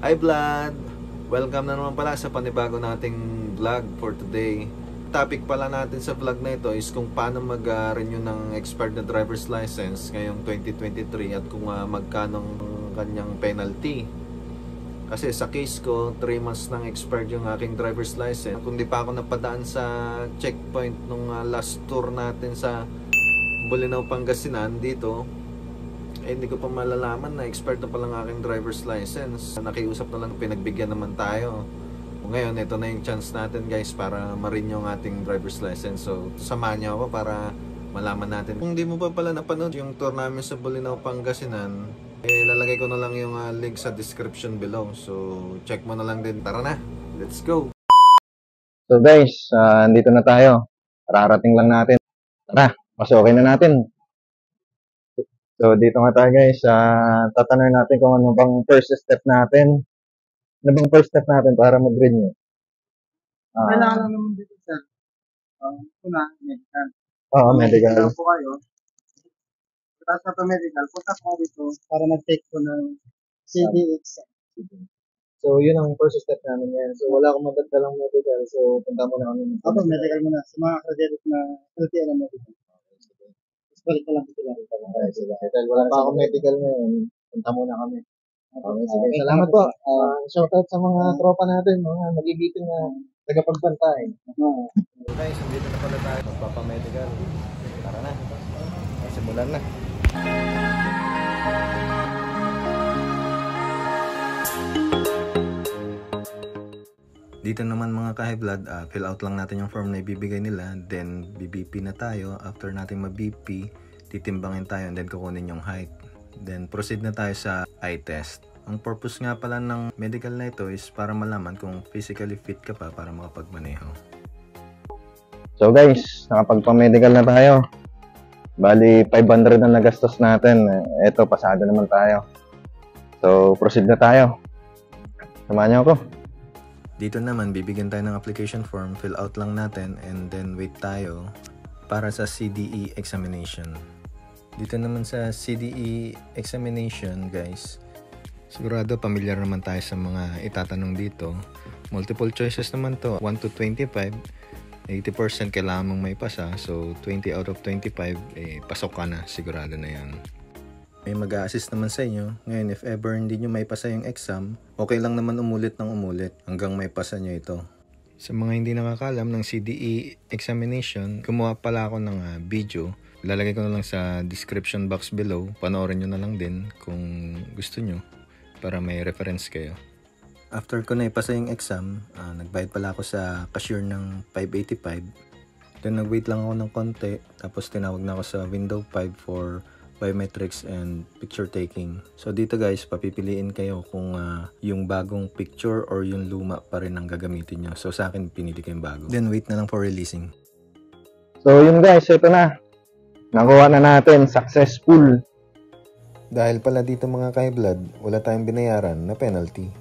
Hi Vlad! Welcome na naman pala sa panibago nating vlog for today. Topic pala natin sa vlog na ito is kung paano mag-renew ng expired na driver's license ngayong 2023 at kung magkano kanyang penalty. Kasi sa case ko, 3 months nang expired yung aking driver's license. Kung di pa ako napadaan sa checkpoint nung last tour natin sa Bolinao, Pangasinan dito, hindi ko pa malalaman na expired na palang aking driver's license. Nakiusap na lang, pinagbigyan naman tayo. Ngayon, ito na yung chance natin guys para ma-renew yung ating driver's license. So, samahan niyo ako para malaman natin. Kung di mo pa pala napanood yung tour namin sa Bolinao, Pangasinan, lalagay ko na lang yung link sa description below. So, check mo na lang din. Tara na, let's go! So guys, andito na tayo. Rarating lang natin. Tara, pasukin na natin. So, dito nga tayo guys, tatanungin natin kung ano bang first step natin. Ano bang first step natin para mag-renew? Kailangan lang naman dito sir. Una, medical. Oo, medical. Medical po kayo. Tapos sa medical, punta po dito para mag-take po ng CDX. So, yun ang first step namin yan. So, wala akong magdadalang medical. So, punta mo na kami. Opo, medical muna. Sa mga accredited na LTL na medical. Tapos balik na lang po sila. Dahil wala pa akong medical ngayon, punta muna kami. Okay, sige. Salamat po. Shoutout sa mga tropa natin, mga magigiting na tagapagbantay. Guys, nandito na pala tayo. Magpapamedical. Tara na. Simulan na. Dito naman mga ka-Vlad, fill out lang natin yung form na ibibigay nila. Then, BBP na tayo. After natin ma-BP, titimbangin tayo and then kukunin yung height. Then, proceed na tayo sa eye test. Ang purpose nga pala ng medical na ito is para malaman kung physically fit ka pa para makapagmaneho. So guys, nakapagpa-medical na tayo. Bali, 500 na nagastos natin. Eto, pasado naman tayo. So, proceed na tayo. Samahan niyo ako. Dito naman, bibigyan tayo ng application form, fill out lang natin, and then wait tayo para sa CDE examination. Dito naman sa CDE examination, guys, sigurado familiar naman tayo sa mga itatanong dito. Multiple choices naman to, 1 to 25, 80% kailangan mong may pasa, so 20 out of 25, pasok ka na, sigurado na yan. May mag-a-assist naman sa inyo. Ngayon, if ever hindi nyo may pasa yung exam, okay lang naman umulit ng umulit hanggang may pasa nyo ito. Sa mga hindi nakakalam ng CDE examination, gumawa pala ako ng video. Lalagay ko na lang sa description box below. Panoorin nyo na lang din kung gusto nyo para may reference kayo. After ko na ipasa yung exam, nagbayad pala ako sa cashier ng 585. Then nag-wait lang ako ng konti. Tapos tinawag na ako sa window 5 for biometrics and picture taking. So dito guys, papipiliin kayo kung yung bagong picture or yung luma pa rin ang gagamitin nyo. So sa akin, pinili ko yung bago. Then wait na lang for releasing. So yun guys, ito na. Nakuha na natin, successful. Dahil pala dito mga ka-Vlad, wala tayong binayaran na penalty.